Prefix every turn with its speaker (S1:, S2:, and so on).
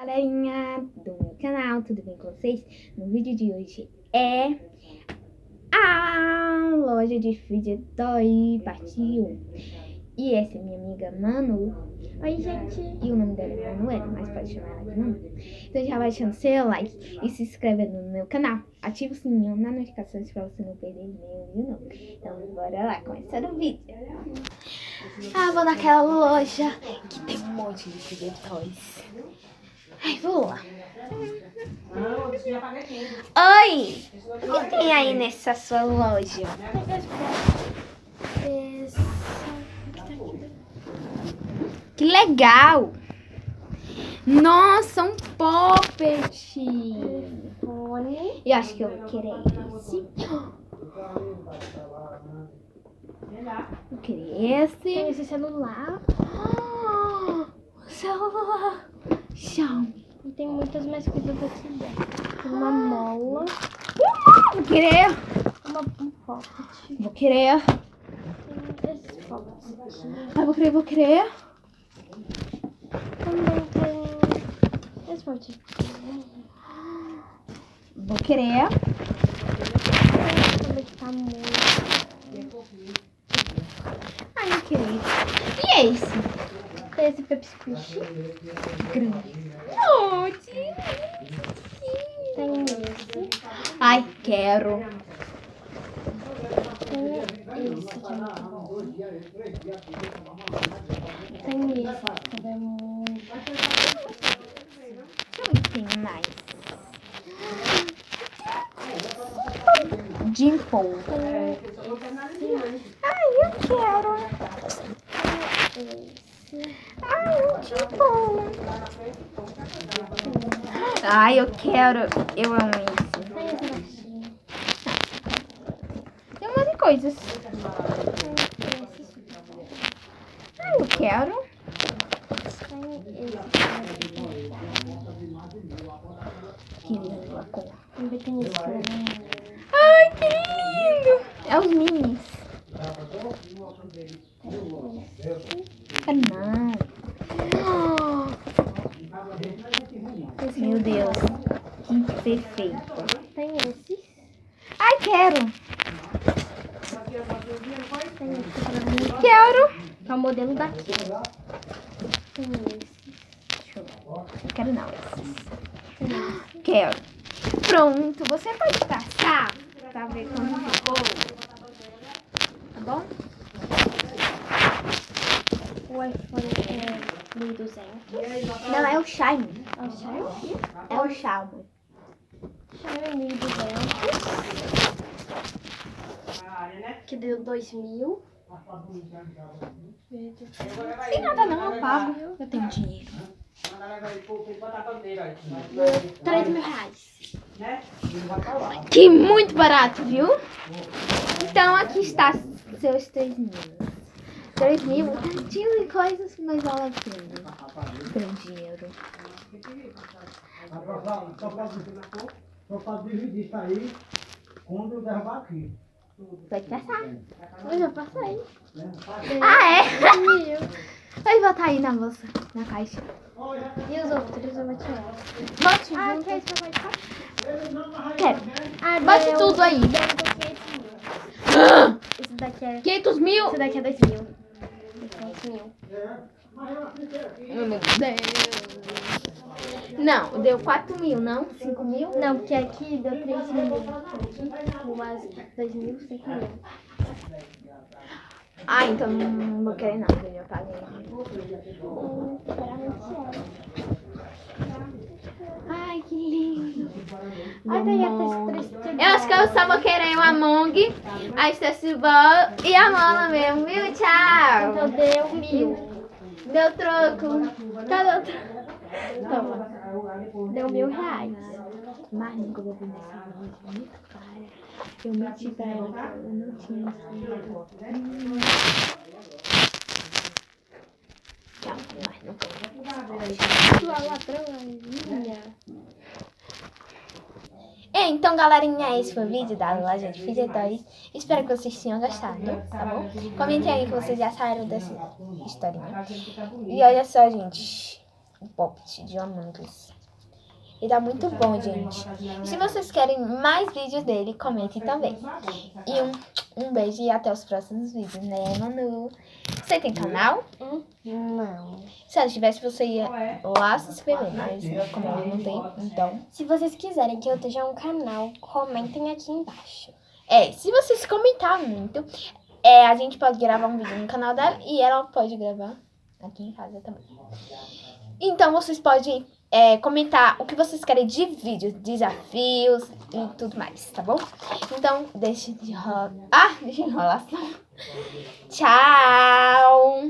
S1: Galerinha do meu canal, tudo bem com vocês? No vídeo de hoje é a loja de fidget toy parte 1. E essa é minha amiga Manu. Oi, gente! E o nome dela é Manuela, mas pode chamar ela de Manu. Então já vai deixando seu like e se inscrevendo no meu canal. Ativa o sininho nas notificações pra você não perder nenhum vídeo novo. Então bora lá, começar o vídeo. Vou naquela loja que tem um monte de fidget toys. Ai, vou lá. Oi! O que tem aí nessa sua loja? Que legal! Nossa, um poppet! Eu acho que eu vou querer esse. Vou querer esse.
S2: Tem esse celular.
S1: Celular! Xiaomi.
S2: E tem muitas mais coisas aqui dentro. Tem uma mola.
S1: Vou querer.
S2: Um pocket.
S1: Vou querer.
S2: Tem esses pockets aqui.
S1: Ai, vou querer.
S2: Também tem esse pocket aqui.
S1: Vou querer.
S2: Também que tá muito.
S1: Ai, eu queria. E esse?
S2: Tem esse Pepsi Squish.
S1: Grande.
S2: Tem esse.
S1: Ai, quero.
S2: Tem esse que é muito bom. Tem esse que é muito.
S1: Deixa eu ver se tem mais. Dimple. Ai, eu quero. Ai, um Dimple. Ai, eu quero. Eu amo isso.
S2: Tem esse baixinho.
S1: Tem um monte de coisas.
S2: Tem esse super bom.
S1: Ai, eu quero.
S2: Tem esse.
S1: Que lindo a cor.
S2: Também tem esse que é muito.
S1: Ai, que lindo. É os minis. Não. Meu Deus, que perfeito.
S2: Tem esses.
S1: Ai, quero.
S2: Tem esse que é muito.
S1: Quero.
S2: Que é o modelo daqui. Tem esse.
S1: Deixa eu ver. Não quero não esses. Quero. Pronto, você pode passar pra ver como ficou. Tá bom?
S2: O iPhone é 1200.
S1: Não, é o Xiaomi.
S2: É o Xiaomi.
S1: É o Xiaomi.
S2: Xiaomi 1200. Que deu 2000.
S1: Sem nada não, eu pago. Eu tenho dinheiro.
S2: Deu 3.000 reais.
S1: Que muito barato, viu? Então aqui está seus 3.000. 3.000, tantinho de coisas, mas vale a pena. Tem dinheiro.
S3: Só pode dividir isso aí quando eu derrubar aqui.
S1: Pode passar.
S2: Eu já passei.
S1: Ah, é?
S2: 3.000.
S1: Vai botar aí na bolsa, na caixa.
S2: E os outros eu vou tirar.
S1: Bote
S2: Ah,
S1: junto.
S2: quer esse papai de quatro?
S1: Quero.
S2: Ah,
S1: Bote
S2: deu-
S1: tudo aí.
S2: deu 500 mil. Esse daqui é...
S1: 500 mil?
S2: Esse daqui é 2.000. Esse é 5.000.
S1: Oh, meu Deus. Não, deu 4.000, não? 5.000?
S2: Não, porque aqui deu 3.000. Aqui, umas 2.000, 5.000.
S1: Ah, então não vou querer não, porque eu já paguei. Ai, que lindo.
S2: Ai, daí até esse 3.
S1: Eu acho que eu só vou querer o Among, a Stacy Ball e a Mola mesmo, viu?
S2: Então
S1: Tchau.
S2: deu 1.000.
S1: Deu troco. Cadê o troco?
S2: Toma. Deu 1.000 reais.
S1: Mas nunca vou vir nessa loja, muito cara. Eu menti pra ela que eu não tinha dinheiro. Tchau, mas nunca vou.
S2: Sua ladrãozinha.
S1: Então, galerinha, esse foi o vídeo da loja de fidget toys. Espero que vocês tenham gostado, tá bom? Comentem aí que vocês já saíram dessa historinha. E olha só, gente. o Poppet de Among Us. Ele tá muito bom, gente. Se vocês querem mais vídeos dele, comentem também. E um beijo e até os próximos vídeos, né, Manu? Você tem canal?
S2: Não.
S1: Se ela tivesse, você ia lá se inscrever, mas como ela não tem, então...
S2: Se vocês quiserem que eu tenha um canal, comentem aqui embaixo.
S1: Se vocês comentarem muito, a gente pode gravar um vídeo no canal dela e ela pode gravar aqui em casa também. Então, vocês podem comentar o que vocês querem de vídeos, desafios e tudo mais, tá bom? Então, deixa de enrolação. Tchau!